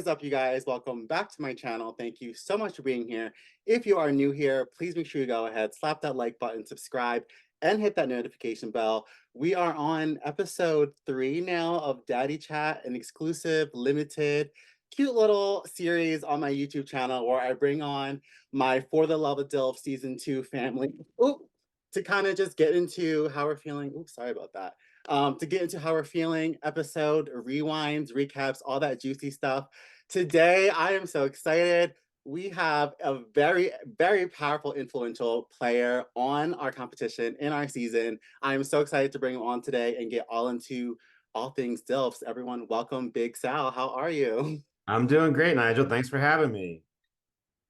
up, you guys? Welcome back to my channel. Thank you so much for being here. If you are new here, please make sure you go ahead, slap that like button, subscribe, and hit that notification bell. We are on episode 3 now of Daddy Chat, an exclusive, limited, cute little series on my YouTube channel where I bring on my For the Love of DILF Season 2 family. Oop, to kind of just get into how we're feeling. Oops, sorry about that. To get into how we're feeling, episode rewinds, recaps, all that juicy stuff. Today, I am so excited. We have a very, very powerful, influential player on our competition in our season. I am so excited to bring him on today and get all into all things DILFs. Everyone, welcome Big Sal. How are you? I'm doing great, Nigel. Thanks for having me.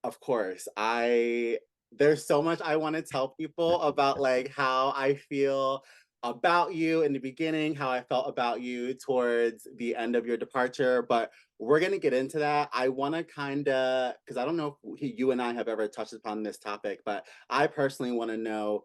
Of course. There's so much I want to tell people about like how I feel about you in the beginning, how I felt about you towards the end of your departure, but we're going to get into that. I want to kind of, because I don't know if you and I have ever touched upon this topic, but I personally want to know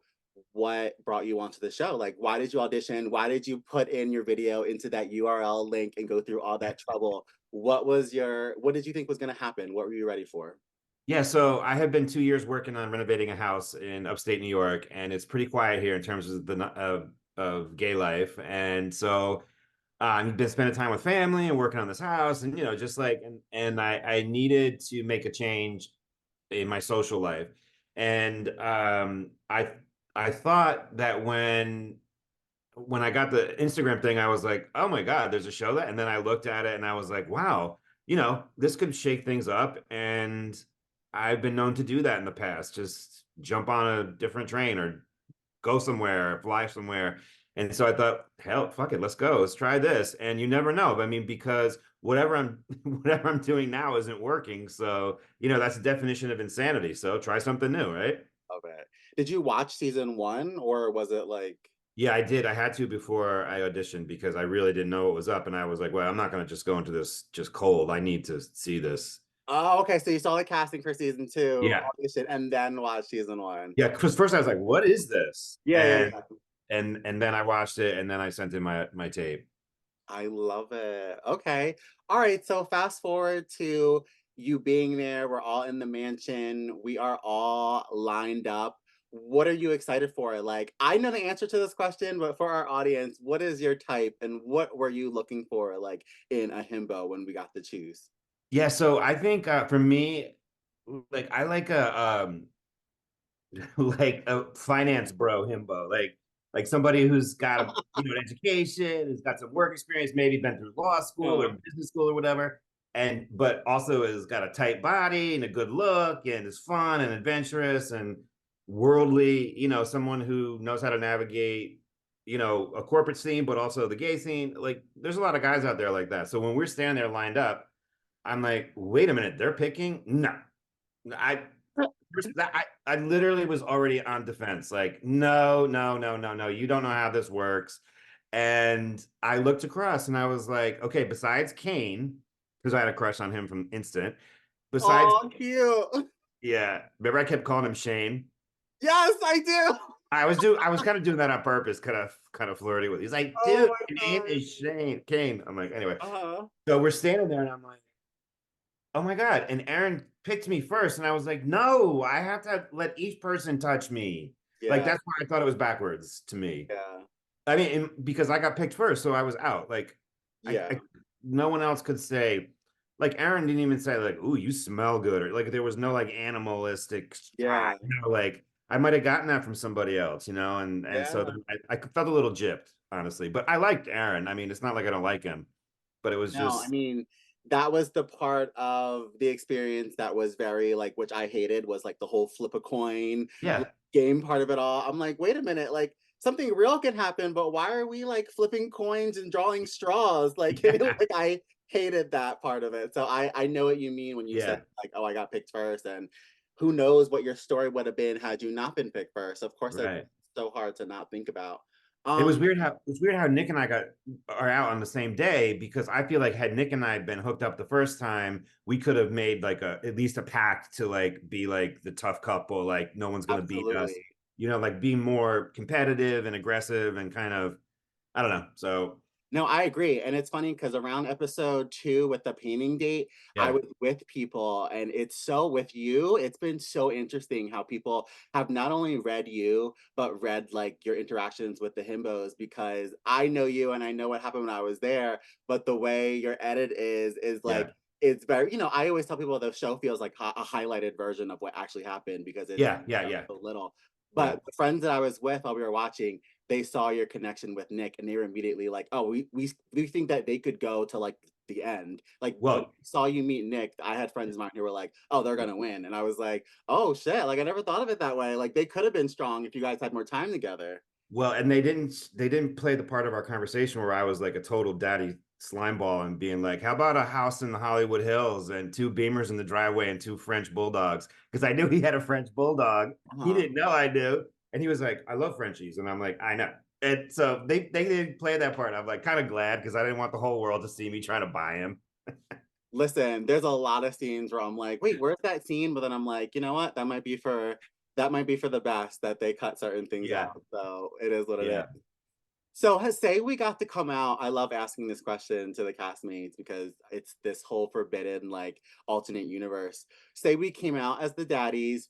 what brought you onto the show. Like, why did you audition? Why did you put in your video into that URL link and go through all that trouble? What did you think was going to happen? What were you ready for? Yeah, so I have been 2 years working on renovating a house in upstate New York, and it's pretty quiet here in terms of of gay life. And so I've been spending time with family and working on this house, and just like and I needed to make a change in my social life. And I thought that when I got the Instagram thing, I was like, oh my God, there's a show that, and then I looked at it and I was like, wow, this could shake things up. And I've been known to do that in the past, just jump on a different train or go somewhere, fly somewhere. And so I thought, hell, fuck it, let's go, let's try this. And you never know. I mean, because whatever I'm whatever I'm doing now isn't working. So, that's the definition of insanity. So try something new, right? Love it. Did you watch season 1 or was it like Yeah, I did. I had to before I auditioned because I really didn't know what was up. And I was like, well, I'm not going to just go into this just cold. I need to see this. Oh, okay, so you saw the casting for season 2, Yeah. audition, and then watch season 1. Yeah. Because first I was like, what is this? Yeah, yeah, And yeah. and then I watched it and then I sent in my tape. I love it. Okay. All right, so fast forward to you being there. We're all in the mansion. We are all lined up. What are you excited for? Like, I know the answer to this question, but for our audience, what is your type and what were you looking for like in a himbo when we got to choose? Yeah, so I think for me, like I like a like a finance bro himbo, like somebody who's got a an education, who's got some work experience, maybe been through law school or Uh, business school or whatever, and but also has got a tight body and a good look and is fun and adventurous and worldly, someone who knows how to navigate, a corporate scene, but also the gay scene. Like there's a lot of guys out there like that. So when we're standing there lined up, I'm like, wait a minute, they're picking? No. I I literally was already on defense. Like, no, no, no, no, no. You don't know how this works. And I looked across and I was like, okay, besides Kane, because I had a crush on him from instant. Besides, oh, cute. yeah, remember I kept calling him Shane. Yes, I do. I was kind of doing that on purpose, kind of flirty with. He's like, Oh dude, my your name God. is Shane Kane. I'm like, anyway. Uh-huh. So we're standing there and I'm like, oh my God. And Aaron picked me first. And I was like, no, I have to let each person touch me. Like, Yeah, that's why I thought it was backwards to me. yeah, I mean, because I got picked first, so I was out. Like, yeah, no one else could say, like, Aaron didn't even say, like, ooh, you smell good. Or like, there was no like animalistic, yeah, like, I might have gotten that from somebody else, and so yeah. then I felt a little gypped, honestly. But I liked Aaron. I mean, it's not like I don't like him, but it was No, I just, mean, that was the part of the experience that was very like, which I hated was like the whole flip a coin yeah, game part of it all. I'm like, wait a minute, like something real can happen, but why are we like flipping coins and drawing straws? Like, yeah, like I hated that part of it. So I know what you mean when you said yeah, like, oh, I got picked first, and who knows what your story would have been had you not been picked first. Of course, it's right. so hard to not think about. It was Um, weird how Nick and I are out on the same day because I feel like had Nick and I been hooked up the first time, we could have made like at least a pact to like be like the tough couple, like no one's gonna beat us, Absolutely. like being more competitive and aggressive and kind of I don't know. So No, I agree. And it's funny because around episode 2 with the painting date, I Yeah, was with people, and it's so with you, it's been so interesting how people have not only read you, but read like your interactions with the himbos because I know you and I know what happened when I was there, but the way your edit is like yeah, it's very, I always tell people the show feels like a highlighted version of what actually happened because it's yeah, yeah, yeah, so little. yeah. But the friends that I was with while we were watching, they saw your connection with Nick and they were immediately like, "Oh, we think that they could go to like the end." Like when I Well, saw you meet Nick, I had friends of mine who were like, "Oh, they're gonna win," and I was like, "Oh shit!" Like I never thought of it that way. Like they could have been strong if you guys had more time together. well, and they didn't play the part of our conversation where I was like a total daddy slimeball and being like, "How about a house in the Hollywood Hills and two Beamers in the driveway and two French bulldogs?" Because I knew he had a French bulldog. He Uh-huh. didn't know I knew, and he was like, "I love Frenchies," and I'm like, "I know." And so they didn't play that part. I'm like kind of glad because I didn't want the whole world to see me trying to buy him. Listen, there's a lot of scenes where I'm like, "Wait, where's that scene?" But then I'm like, you know what? That might be for the best that they cut certain things Yeah, out. So it is what it yeah. is. So, say we got to come out. I love asking this question to the castmates because it's this whole forbidden, like, alternate universe. Say we came out as the daddies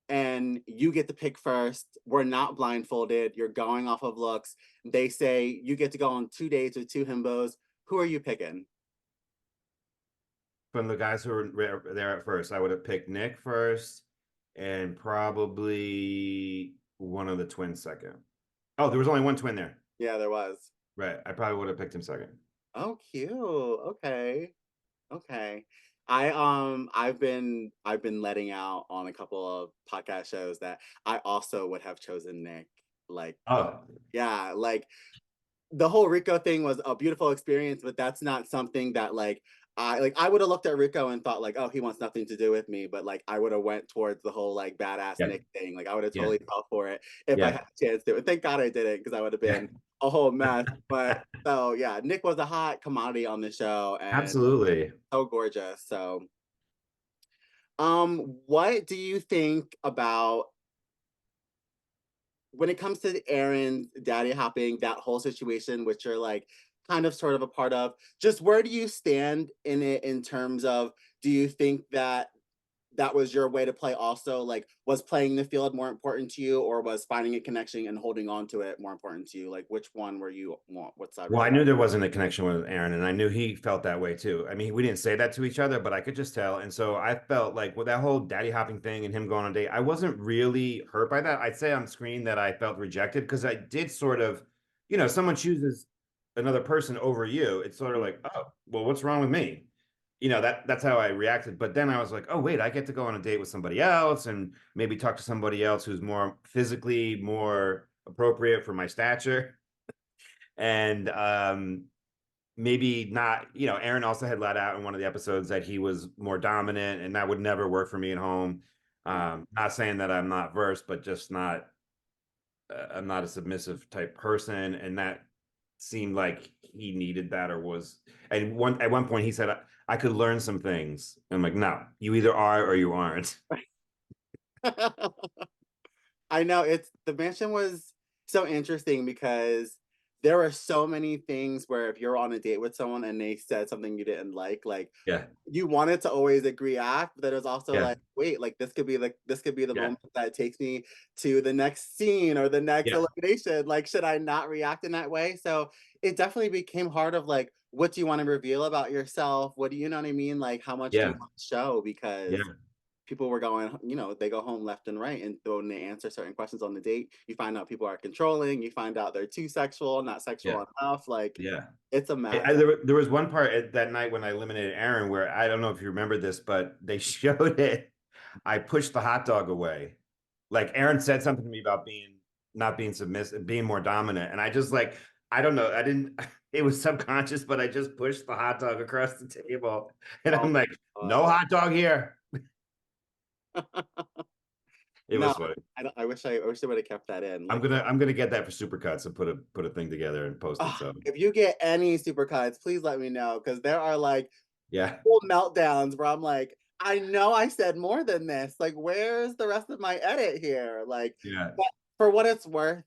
and you get to pick first. We're not blindfolded. You're going off of looks. They say you get to go on 2 dates with two himbos. Who are you picking? From the guys who were there at first, I would have picked Nick first and probably one of the twins second. Oh, there was only one twin there. Yeah, there was. Right. I probably would have picked him second. Oh, cute. Okay. Okay. I've been letting out on a couple of podcast shows that I also would have chosen Nick. Like, Oh, yeah, like the whole Rico thing was a beautiful experience, but that's not something that I would have looked at Rico and thought like, oh, he wants nothing to do with me, but like I would have went towards the whole like badass yeah, Nick thing. Like I would have yeah, totally felt for it if I yeah, had a chance to. And thank God I didn't because I would have yeah. been a whole mess. But so yeah, Nick was a hot commodity on the show and Absolutely. so gorgeous. So what do you think about when it comes to Aaron's daddy hopping, that whole situation, which you're like kind of sort of a part of, just where do you stand in it in terms of do you think that that was your way to play also? Like, was playing the field more important to you, or was finding a connection and holding on to it more important to you? Like, which one were you want? What side were Well, you I on? knew there wasn't a connection with Aaron, and I knew he felt that way too. I mean, we didn't say that to each other, but I could just tell. And so I felt like with that whole daddy hopping thing and him going on a date, I wasn't really hurt by that. I'd say on screen that I felt rejected because I did sort of, someone chooses another person over you. It's sort of Mhm. like, oh, well, what's wrong with me? That's how I reacted. But then I was like, oh, wait, I get to go on a date with somebody else and maybe talk to somebody else who's more physically more appropriate for my stature. And maybe not, Aaron also had let out in one of the episodes that he was more dominant, and that would never work for me at home. Yeah. Not saying that I'm not versed, but just not, I'm not a submissive type person. And that seemed like he needed that or was, and at one point he said, I could learn some things. I'm like, no, you either are or you aren't. I know it's the mansion was so interesting because there were so many things where if you're on a date with someone and they said something you didn't like Yeah, you wanted to always agree act, but then it was also yeah, like, wait, like this could be the yeah, moment that takes me to the next scene or the next yeah, elimination. Like, should I not react in that way? So it definitely became hard of like, what do you want to reveal about yourself? What do you know what I mean? Like, how much do you yeah, want to show? Because yeah, people were going, they go home left and right, and when they answer certain questions on the date, you find out people are controlling, you find out they're too sexual, not yeah, sexual enough. Like, yeah. it's a mess. There was one part that night when I eliminated Aaron where I don't know if you remember this, but they showed it. I pushed the hot dog away. Like Aaron said something to me about being not being submissive, being more dominant. And I just like, I don't know. I didn't, it was subconscious, but I just pushed the hot dog across the table. And Oh I'm like, my no hot dog here. god. It No, was funny. I wish they would have kept that in. Like, I'm gonna get that for Supercuts and put a thing together and post it. So if you get any supercuts, please let me know because there are like yeah, full meltdowns where I'm like, I know I said more than this. Like, where's the rest of my edit here? Like, yeah, but for what it's worth,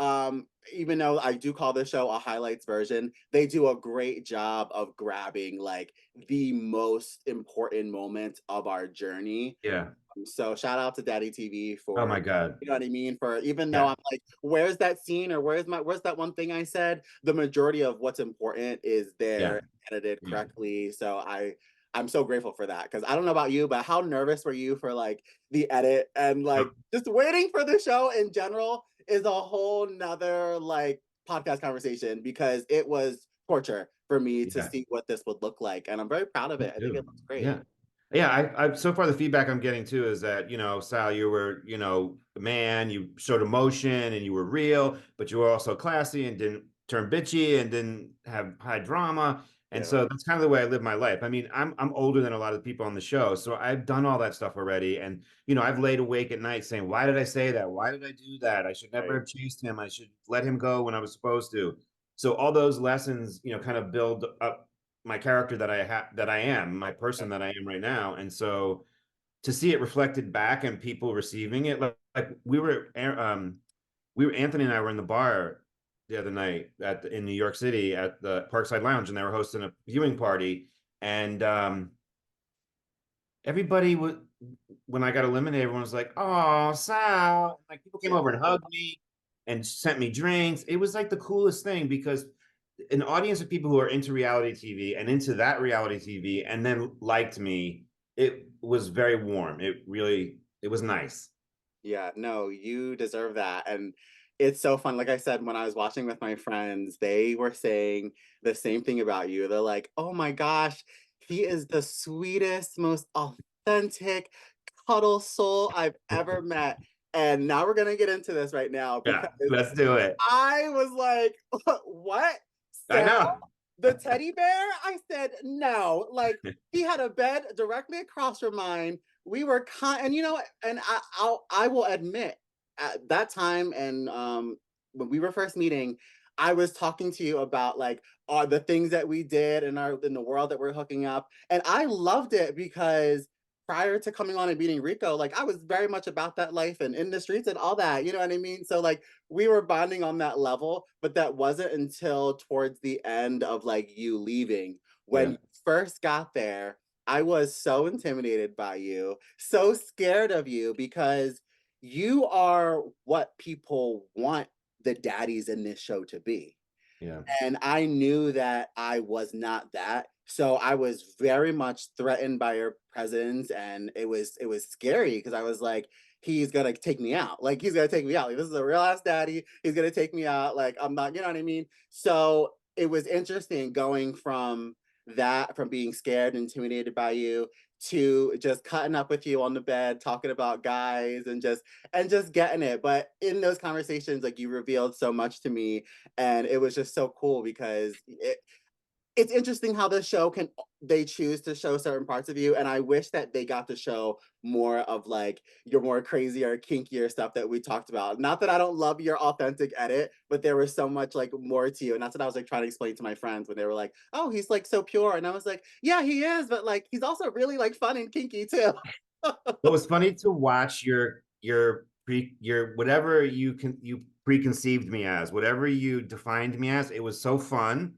Even though I do call this show a highlights version, they do a great job of grabbing like the most important moments of our journey. Yeah. So shout out to Daddy TV Oh for, my God. you know what I mean? For even though Yeah. I'm like, where's that scene or where's that one thing I said? The majority of what's important is Yeah. there, edited Yeah. correctly. So I'm so grateful for that. Cause I don't know about you, but how nervous were you for like the edit and like Nope. just waiting for the show in general is a whole nother like podcast conversation because it was torture for me to Yeah. see what this would look like. And I'm very proud of Me it. I think too. it looks great. Yeah. Yeah. I so far the feedback I'm getting too is that, Sal, you were, a man, you showed emotion and you were real, but you were also classy and didn't turn bitchy and didn't have high drama. And Yeah. so that's kind of the way I live my life. I mean, I'm older than a lot of people on the show, so I've done all that stuff already. And I've laid awake at night saying, why did I say that? Why did I do that? I should never Right. have chased him. I should let him go when I was supposed to. So all those lessons, kind of build up my character that I am, my person that I am right now. And so to see it reflected back and people receiving it, like Anthony and I were in the bar the other night in New York City at the Parkside Lounge, and they were hosting a viewing party. And everybody was when I got eliminated, everyone was like, "Oh, Sal!" Like people came Yeah. over and hugged me and sent me drinks. It was like the coolest thing because an audience of people who are into reality TV and into that reality TV and then liked me, it was very warm. It was nice. Yeah, no, you deserve that. And it's so fun. Like I said, when I was watching with my friends, they were saying the same thing about you. They're like, oh my gosh, he is the sweetest, most authentic cuddle soul I've ever met. And now we're going to get into this right now Yeah, because let's do it. I was like, what? I Sal? know. The teddy bear? I said, no. Like, he had a bed directly across from mine. We were and and I will admit, at that time and when we were first meeting, I was talking to you about like all the things that we did in the world that we're hooking up, and I loved it because prior to coming on and meeting Rico, like I was very much about that life and in the streets and all that, you know what I mean? So like we were bonding on that level, but that wasn't until towards the end of like you leaving. When Yeah, you first got there, I was so intimidated by you, so scared of you because you are what people want the daddies in this show to be. yeah, And I knew that I was not that. So I was very much threatened by your presence and it was scary because I was like, he's gonna take me out. Like he's gonna take me out. Like this is a real ass daddy. He's gonna take me out. Like I'm not, you know what I mean? So it was interesting going from being scared and intimidated by you to just cutting up with you on the bed, talking about guys and just getting it. But in those conversations, like you revealed so much to me and it was just so cool because it's interesting how the show can they choose to show certain parts of you and I wish that they got to show more of like your more crazier kinkier stuff that we talked about. Not that I don't love your authentic edit, but there was so much like more to you and that's what I was like trying to explain to my friends when they were like, oh, he's like so pure, and I was like, yeah, he is, but like he's also really like fun and kinky too. it was funny to watch your whatever you preconceived me as, whatever you defined me as. It was so fun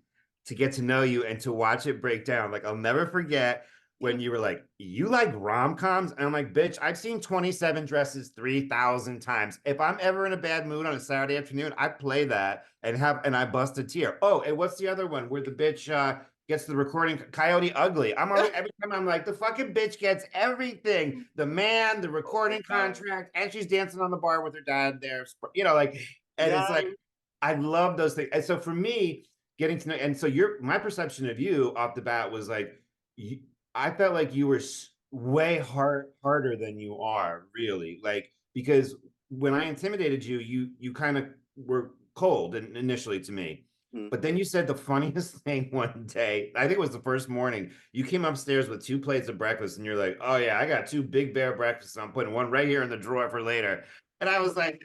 to get to know you and to watch it break down. Like I'll never forget when you were like, "You like rom-coms?" And I'm like, "Bitch, I've seen 27 Dresses 3,000 times. If I'm ever in a bad mood on a Saturday afternoon, I play that and I bust a tear." Oh, and what's the other one where the bitch gets the recording? Coyote Ugly. I'm always every time I'm like, the fucking bitch gets everything. The man, the Oh my recording god. contract, and she's dancing on the bar with her dad there. Like, and it's like Yes. I love those things. And so for me, getting to know, and so my perception of you off the bat was like, you, I felt like you were way harder than you are, really. Like because when I intimidated you, you kind of were cold initially to me. Mhm. But then you said the funniest thing one day. I think it was the first morning. You came upstairs with 2 plates of breakfast, and you're like, "Oh yeah, I got 2 Big Bear breakfasts. I'm putting one right here in the drawer for later." And I was like,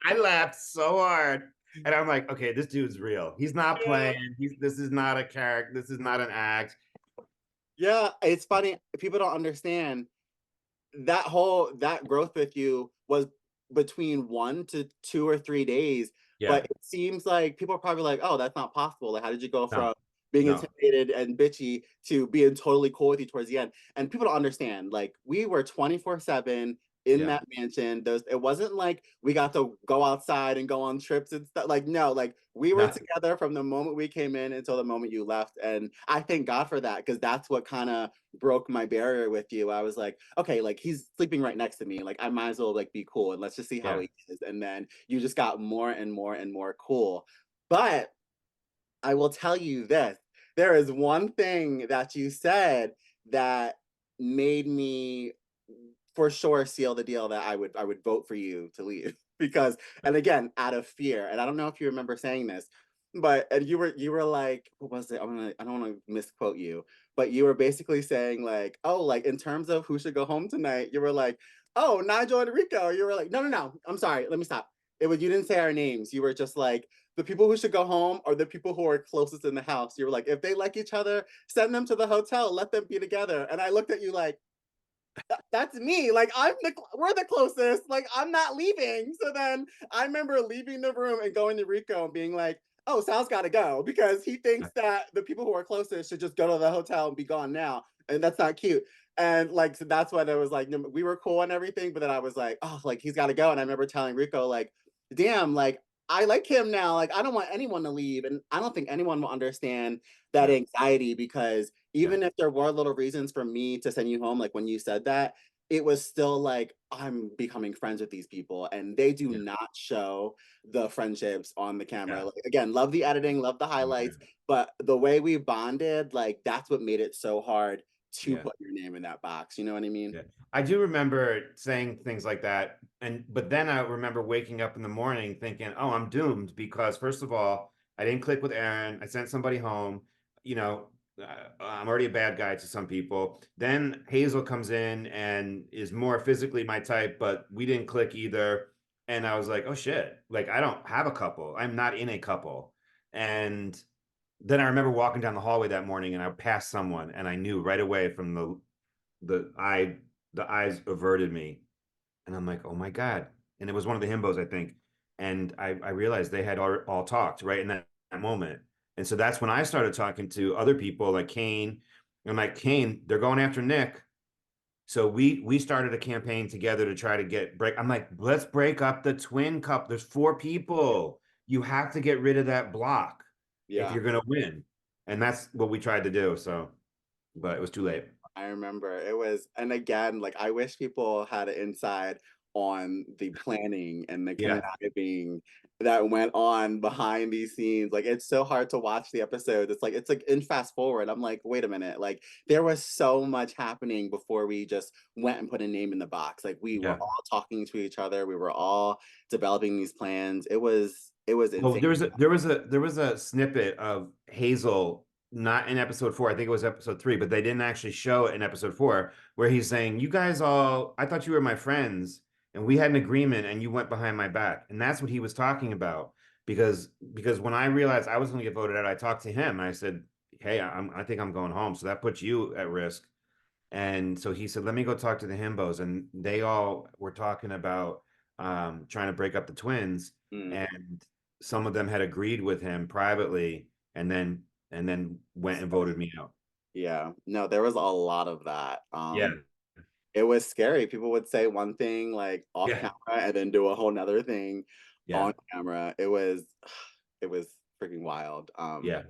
I laughed so hard. And I'm like, okay, this dude's real. He's not Yeah. playing. This is not a character. This is not an act. Yeah, it's funny. People don't understand that growth with you was between 1 to 2 or 3 days. But Yeah. it seems like people are probably like, oh, that's not possible. Like, how did you go No. from being No. intimidated and bitchy to being totally cool with you towards the end? And people don't understand. Like, we were 24/7 in Yeah. that mansion. Those it wasn't like we got to go outside and go on trips and stuff. Like, no, like we were Nothing. together from the moment we came in until the moment you left. And I thank God for that, because that's what kind of broke my barrier with you. I was like, okay, like he's sleeping right next to me. Like I might as well like be cool and let's just see how Yeah. he is. And then you just got more and more and more cool. But I will tell you this. There is one thing that you said that made me for sure seal the deal that I would vote for you to leave. Because, and again, out of fear. And I don't know if you remember saying this, but and you were like, what was it? I don't want to misquote you, but you were basically saying like, oh, like in terms of who should go home tonight, you were like, oh, Nigel and Rico. You were like, no, no, no. I'm sorry. Let me stop. It was, you didn't say our names. You were just like, the people who should go home are the people who are closest in the house. You were like, if they like each other, send them to the hotel, let them be together. And I looked at you like, that's me. Like we're the closest. Like I'm not leaving. So then I remember leaving the room and going to Rico and being like, "Oh, Sal's got to go because he thinks that the people who are closest should just go to the hotel and be gone now, and that's not cute." And like so that's when it was like we were cool and everything, but then I was like, "Oh, like he's got to go." And I remember telling Rico like, "Damn, like." I like him now. Like, I don't want anyone to leave. And I don't think anyone will understand that Yeah. anxiety, because Yeah. even if there were little reasons for me to send you home, like when you said that, it was still like I'm becoming friends with these people and they do Yeah. not show the friendships on the camera. Yeah. Like again, love the editing, love the highlights, but the way we bonded, like that's what made it so hard to Yeah. put your name in that box. You know what I mean? Yeah. I do remember saying things like that. And but then I remember waking up in the morning thinking, oh, I'm doomed because first of all, I didn't click with Aaron. I sent somebody home. You know, I'm already a bad guy to some people. Then Hazel comes in and is more physically my type, but we didn't click either. And I was like, oh shit, like I don't have a couple. I'm not in a couple. And then I remember walking down the hallway that morning and I passed someone and I knew right away from the eye the eyes averted me and I'm like, oh my god. And it was one of the himbos, I think. And I realized they had all talked right in that moment. And so that's when I started talking to other people like Kane. I'm like, Kane, they're going after Nick. So we started a campaign together to try to get break. I'm like, let's break up the twin cup. There's four people. You have to get rid of that block if Yeah. you're gonna win. And that's what we tried to do. So, but it was too late. I remember it was, and again, like I wish people had an insight on the planning and the Yeah. conniving that went on behind these scenes. Like it's so hard to watch the episodes. It's like in fast forward. I'm like, wait a minute. Like there was so much happening before we just went and put a name in the box. Like we were Yeah. all talking to each other. We were all developing these plans. It was Well, insane. there was a snippet of Hazel, not in episode four. I think it was episode three, but they didn't actually show it in episode four, where he's saying, "You guys all, I thought you were my friends, and we had an agreement, and you went behind my back." And that's what he was talking about. Because when I realized I was going to get voted out, I talked to him. And I said, "Hey, I think I'm going home." So that puts you at risk. And so he said, let me go talk to the himbos. And they all were talking about trying to break up the twins. Mm, And some of them had agreed with him privately and then went and voted me out. yeah. No, there was a lot of that. Yeah. It was scary. People would say one thing like off Yeah. camera and then do a whole nother thing Yeah. on camera. It was freaking wild. Yeah.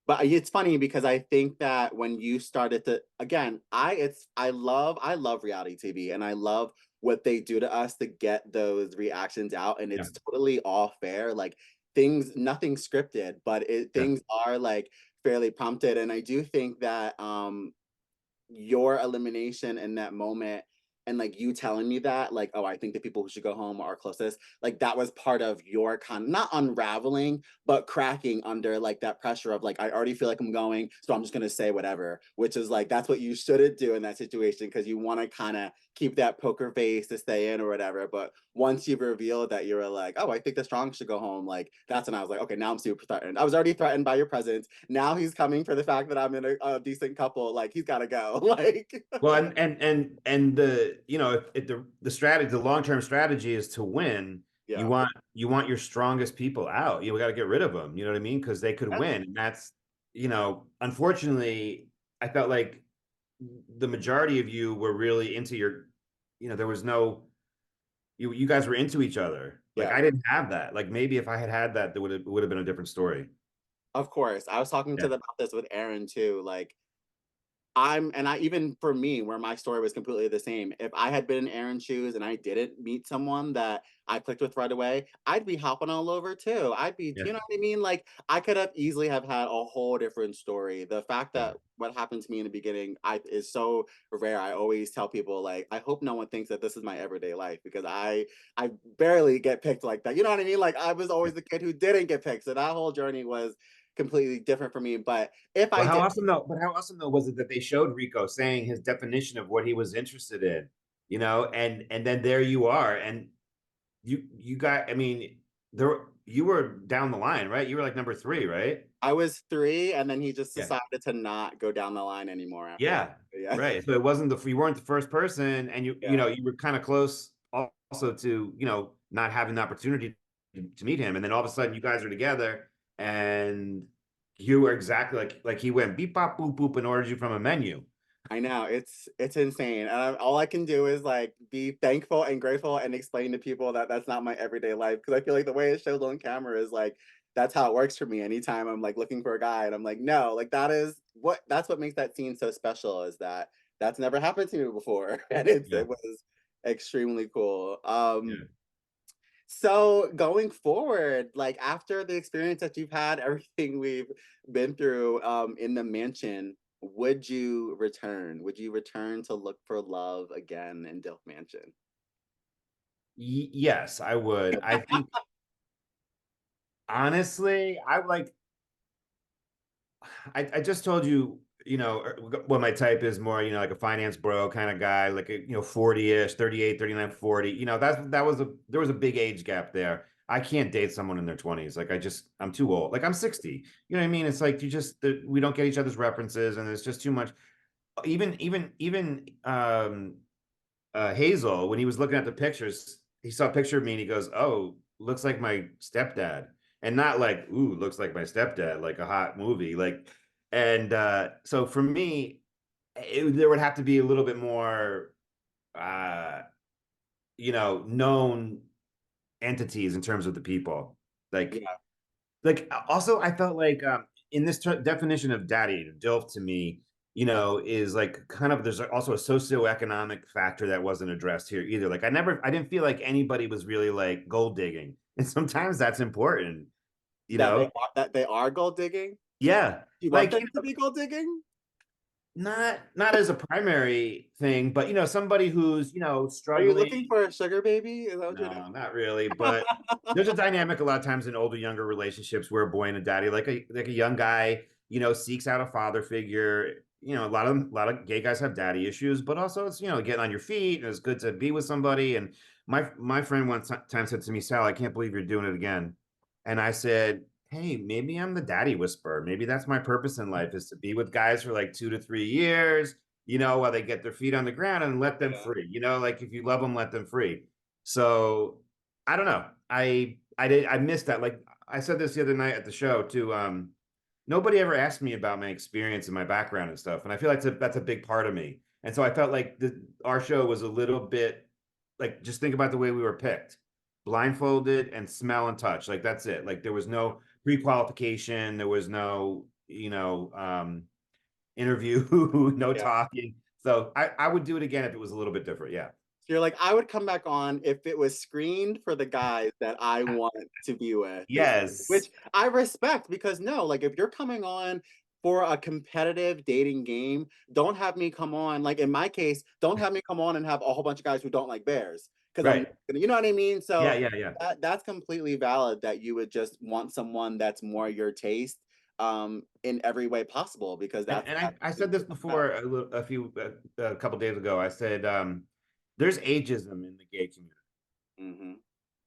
But it's funny because I think that when you started to again, I love reality TV and I love what they do to us to get those reactions out, and Yeah. it's totally all fair. Like things, nothing scripted, but Yeah. things are like fairly prompted, and I do think that your elimination in that moment and like you telling me that like, oh, I think the people who should go home are closest, like that was part of your not unraveling but cracking under like that pressure of like, I already feel like I'm going, so I'm just going to say whatever, which is like that's what you shouldn't do in that situation, because you want to kind of keep that poker face to stay in or whatever. But once you revealed that you were like, oh, I think the strong should go home, like that's when I was like, okay, now I'm super threatened. I was already threatened by your presence. Now he's coming for the fact that I'm in a decent couple. Like he's got to go. Like Well, and you know, if the strategy, the long-term strategy is to win, Yeah. you want your strongest people out. You got to get rid of them. You know what I mean? Because they could Yeah. win. And that's, you know, unfortunately, I felt like the majority of you were really into your, you know, there was no, you guys were into each other. Like Yeah. I didn't have that. Like maybe if I had had that, there would have been a different story. Of course. I was talking to Yeah. them about this with Aaron too. Like, and I even for me, where my story was completely the same. If I had been in Aaron's shoes and I didn't meet someone that I clicked with right away, I'd be hopping all over too. I'd be, Yeah. you know what I mean? Like I could have easily have had a whole different story. The fact Yeah. that what happened to me in the beginning, I is so rare. I always tell people like, I hope no one thinks that this is my everyday life because I barely get picked like that. You know what I mean? Like I was always the kid who didn't get picked. So that whole journey was completely different for me. But if I But did, how awesome though was it that they showed Rico saying his definition of what he was interested in, you know, and then there you are, and you got, I mean, there you were down the line, right? You were like number three, right? I was 3, and then he just Yeah. decided to not go down the line anymore after that. Yeah, Yeah. right. So it wasn't you weren't the first person, and you Yeah. know you were kind of close also to, you know, not having the opportunity to meet him, and then all of a sudden you guys are together, and you were exactly like he went beep bop boop boop and ordered you from a menu. I know, it's insane, and all I can do is, like, be thankful and grateful and explain to people that that's not my everyday life because I feel like the way it shows on camera is, like, that's how it works for me anytime I'm, like, looking for a guy, and I'm like, "No," like, that's what makes that scene so special is that that's never happened to me before, and Yeah. it was extremely cool. Yeah. So going forward, like after the experience that you've had, everything we've been through in the mansion, would you return? Would you return to look for love again in Dilf Mansion? Yes, I would. I think honestly, I just told you, you know, what my type is more, you know, like a finance bro kind of guy, like a, you know, 40-ish, 38, 39, 40. You know, there was a big age gap there. I can't date someone in their 20s. Like I'm too old. Like I'm 60. You know what I mean? It's like we don't get each other's references and it's just too much. Even Hazel, when he was looking at the pictures, he saw a picture of me and he goes, "Oh, looks like my stepdad," and not like, "Ooh, looks like my stepdad," like a hot movie, like. And so for me, there would have to be a little bit more, uh, you know, known entities in terms of the people, like Yeah, also I felt like in this definition of daddy, DILF to me, you know, is like kind of there's also a socioeconomic factor that wasn't addressed here either. Like I didn't feel like anybody was really like gold digging, and sometimes that's important, you know. that they are gold digging. Yeah, Do you want like them to be gold digging? not as a primary thing, but you know, somebody who's, you know, Are you struggling. looking for a sugar baby? Is that what you're No, doing? not really. But there's a dynamic a lot of times in older, younger relationships where a boy and a daddy, like a young guy, you know, seeks out a father figure. You know, a lot of gay guys have daddy issues, but also it's, you know, getting on your feet and it's good to be with somebody. And my friend one time said to me, "Sal, I can't believe you're doing it again." And I said, "Hey, maybe I'm the daddy whisperer. Maybe that's my purpose in life is to be with guys for like 2 to 3 years, you know, while they get their feet on the ground and let them Yeah, free. You know, like if you love them, let them free." So I don't know. I missed that. Like I said this the other night at the show too. Nobody ever asked me about my experience and my background and stuff, and I feel like that's a big part of me. And so I felt like our show was a little bit like just think about the way we were picked, blindfolded and smell and touch. Like that's it. Like there was no pre-qualification. There was no, you know, interview, no yeah. talking. So I would do it again if it was a little bit different. Yeah. So you're like, I would come back on if it was screened for the guys that I want to be with, basically, Yes. which I respect because no, like if you're coming on for a competitive dating game, don't have me come on, like in my case, don't have me come on and have a whole bunch of guys who don't like bears because I'm, Right. you know what I mean? Yeah, So yeah, yeah. that's completely valid that you would just want someone that's more your taste in every way possible because And that's I what said this it's about. before a couple days ago. I said there's ageism in the gay community. Hmm.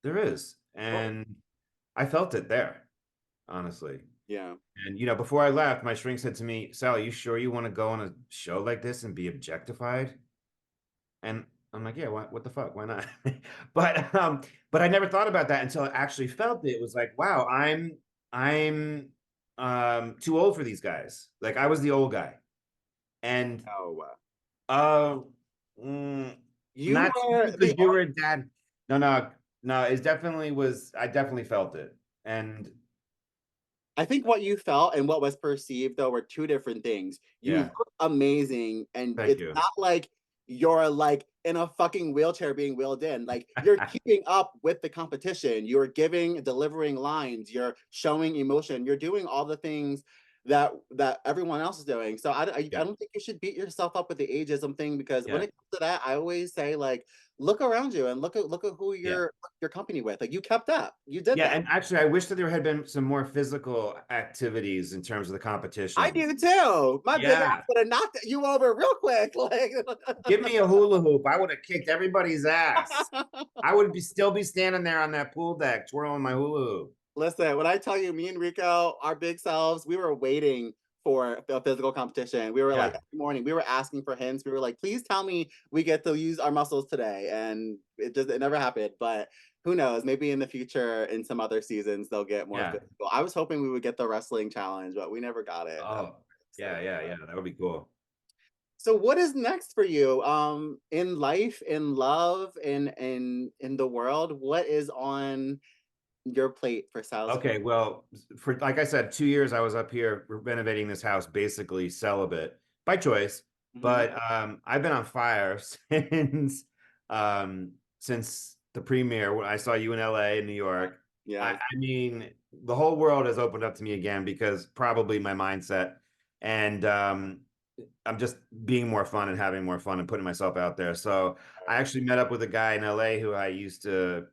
There is, Cool. and I felt it there, honestly. Yeah. And you know, before I left, my shrink said to me, "Sal, you sure you want to go on a show like this and be objectified?" And I'm like, yeah, what the fuck? Why not? But but I never thought about that until I actually felt it. It was like, wow, I'm too old for these guys. Like I was the old guy. And Oh, uh mm, you not were because the you were a dad. No, it definitely was, I definitely felt it. And I think what you felt and what was perceived though were two different things. You yeah, look amazing, and thank it's you. not like you're like in a fucking wheelchair being wheeled in. Like you're keeping up with the competition. You're giving, delivering lines. You're showing emotion. You're doing all the things that everyone else is doing. So I Yeah, don't think you should beat yourself up with the ageism thing because when yeah, it comes to that, I always say like look around you and look at who yeah. you're company with. Like you kept up. You did Yeah, that. and actually I wish that there had been some more physical activities in terms of the I competition. do too. My big ass Yeah. would have knocked you over real quick. Like, Give me a hula hoop. I would have kicked everybody's ass. I would be still be standing there on that pool deck twirling my hula hoop. listen, when I tell you, me and Rico, our big selves, we were waiting for a physical competition. We were like Yeah, every morning, we were asking for hints. We were like, please tell me we get to use our muscles today, and it never happened. But who knows? Maybe in the future, in some other seasons, they'll get more yeah. physical. I was hoping we would get the wrestling challenge, but we never got it. Oh, So yeah, yeah, yeah. That would be cool. So what is next for you in life, in love, in the world? What is on your plate for Sal's future? Okay, well, for like I said, 2 years I was up here renovating this house, basically celibate by choice. Hmm. But I've been on fire since the premiere when I saw you in LA and New York. Yes. I mean, the whole world has opened up to me again because probably my mindset and I'm just being more fun and having more fun and putting myself out there. So I actually met up with a guy in LA who I used to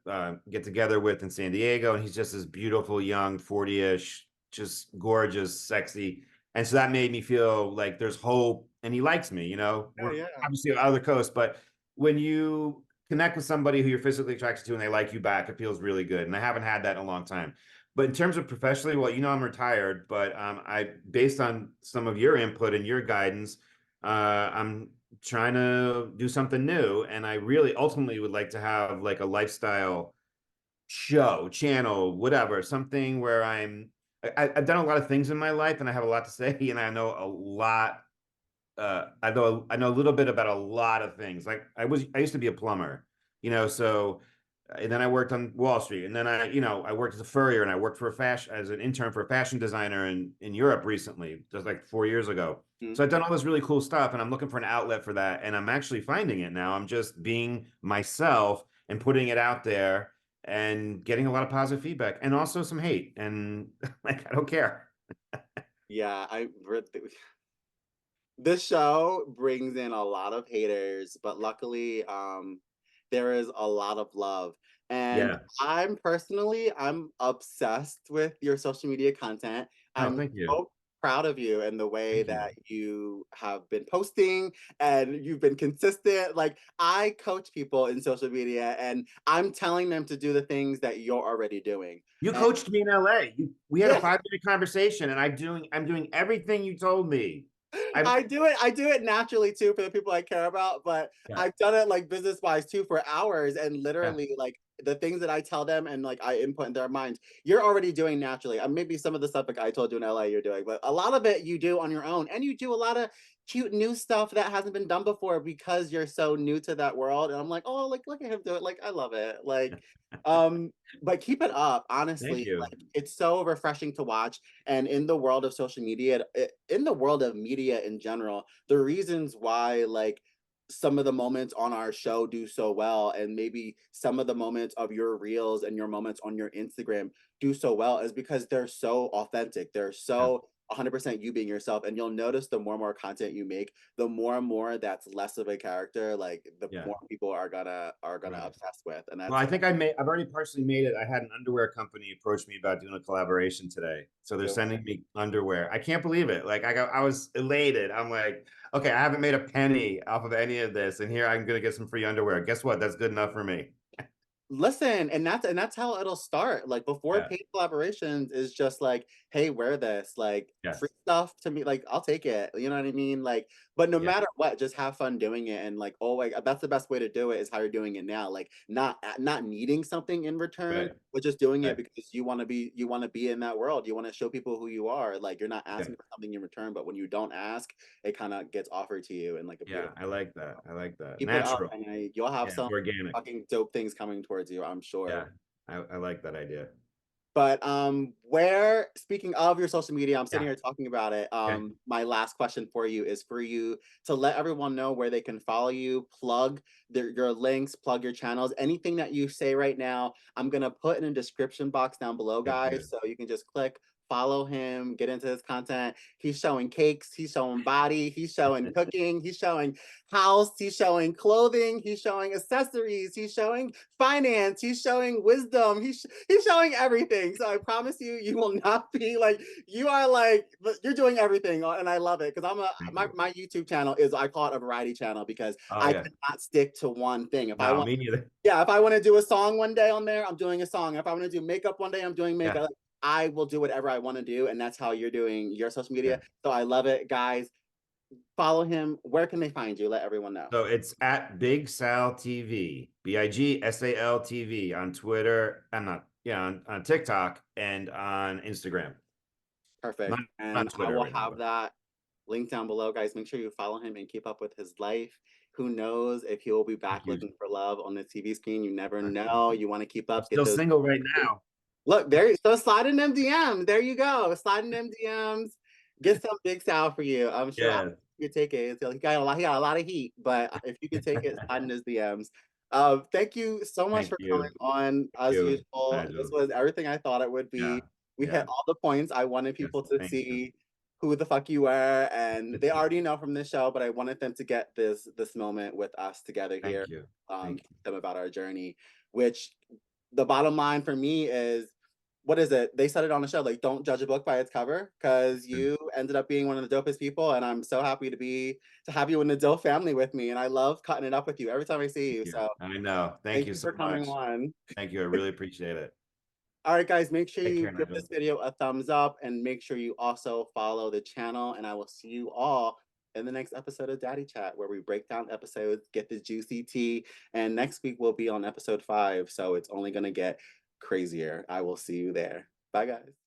get together with in San Diego, and he's just this beautiful, young, 40-ish, just gorgeous, sexy. And so that made me feel like there's hope, and he likes me. Oh We're yeah. obviously out of the coast, but when you connect with somebody who you're physically attracted to and they like you back, it feels really good. And I haven't had that in a long time. But in terms of professionally, well, I'm retired, but based on some of your input and your guidance, I'm trying to do something new, and I really ultimately would like to have like a lifestyle show, channel, whatever, something where I've done a lot of things in my life, and I have a lot to say, and I know a lot. I know a little bit about a lot of things. Like I used to be a plumber, so and then I worked on Wall Street, and then I worked as a furrier, and I worked for a fashion as an intern for a fashion designer in Europe recently, just like 4 years ago. Mhm. So I've done all this really cool stuff, and I'm looking for an outlet for that, and I'm actually finding it now. I'm just being myself and putting it out there and getting a lot of positive feedback and also some hate, and like I don't care. Yeah, this show brings in a lot of haters, but luckily, there is a lot of love. And Yeah. I'm obsessed with your social media content. Oh, I'm thank you. so proud of you and the way Thank that you. you have been posting and you've been consistent. Like I coach people in social media and I'm telling them to do the things that you're already doing. You And coached me in LA. We had a yeah, 5 minute conversation, and I'm doing everything you told me. I'm I do it naturally too for the people I care about, but yeah, I've done it like business wise too for hours and yeah, literally like the things that I tell them and like I input in their minds, you're already doing naturally. Maybe some of the stuff like I told you in LA you're doing, but a lot of it you do on your own and you do a lot of cute new stuff that hasn't been done before because you're so new to that world. And I'm like, oh, like look at him do it. Like I love it. Um, but keep it up, thank honestly. you. Like it's so refreshing to watch and in the world of social media in the world of media in general the reasons why like some of the moments on our show do so well and maybe some of the moments of your reels and your moments on your Instagram do so well is because they're so authentic, they're Yeah, so 100% you being yourself, and you'll notice the more and more content you make the more and more that's less of a character, like the yeah, more people are gonna right. obsess with, and Well, I that's think I've already partially made it. I had an underwear company approach me about doing a collaboration today. So they're beautiful. sending me underwear. I can't believe it. Like I was elated. I'm like, okay, I haven't made a penny off of any of this, and here I'm gonna get some free underwear. Guess what? That's good enough for me. Listen, and that's how it'll start. Like before Yeah, paid collaborations is just like, hey, wear this. Like yeah, free stuff to me, like I'll take it. You know what I mean? Like But no Yeah. matter what, just have fun doing it, and like, oh, like that's the best way to do it is how you're doing it now. Like not needing something in return, Right. but just doing it Right. because you want to be in that world. You want to show people who you are. Like you're not Yeah. asking for something in return, but when you don't ask, it kind of gets offered to you in like a Yeah. beautiful. I like that. I like that. Keep it up, Natural. and you'll have Yeah. some Organic. fucking dope things coming towards you, I'm sure. Yeah. I like that idea. But where speaking of your social media, I'm sitting Yeah. here talking about it. Okay. My last question for you is for you to let everyone know where they can follow you, plug your links, plug your channels, anything that you say right now. I'm gonna put in a description box down below, Thank guys, you. so you can just click. Follow him, get into his content. He's showing cakes, he's showing body, he's showing cooking, he's showing house, he's showing clothing, he's showing accessories, he's showing finance, he's showing wisdom, he's showing everything. So I promise you, you will not be like you are like you're doing everything, and I love it because Thank you. my YouTube channel is I call it a variety channel because Oh I yeah. cannot stick to one thing. If I No, want, me neither. yeah, if I want to do a song one day on there, I'm doing a song. If I want to do makeup one day, I'm doing Yeah. makeup. I will do whatever I want to do, and that's how you're doing your social media. Yeah. So I love it, guys. Follow him. Where can they find you? Let everyone know. So it's at Big Sal TV, BIG SAL TV on Twitter. I'm not, yeah, on TikTok and on Instagram. Not Perfect. on And I Twitter will right now, have but that link down below, guys. Make sure you follow him and keep up with his life. Who knows if he will be thank back you. looking for love on the TV screen? You never I'm know. You want to keep up, get still those. single right now. Look, there. So slide in them DMs. There you go. Slide in them DMs. Get some big Sal for you. I'm sure Yeah. you take it. He got he got a lot of heat, but if you can take it, slide in his DMs. Thank you so much Thank for coming you. on. Thank As you, usual, this Nigel. was everything I thought it would Yeah. be. We hit Yeah. all the points. I wanted Yes. people to Thank you. see who the fuck you were, and they already know from this show, but I wanted them to get this moment with us together here, Thank you. Thank you. them about our journey. Which the bottom line for me is what is it? They said it on the show, like don't judge a book by its cover, because you ended up being one of the dopest people, and I'm so happy to have you in the Dill family with me, and I love cutting it up with you every time I see Thank you. you. So I know. Thank thank you you so for coming much. on. Thank you. I really appreciate it. All right, guys, make sure Take you care, give Nigel. this video a thumbs up and make sure you also follow the channel. And I will see you all in the next episode of Daddy Chat, where we break down episodes, get the juicy tea. And next week we'll be on episode 5. So it's only going to get crazier. I will see you there. Bye, guys.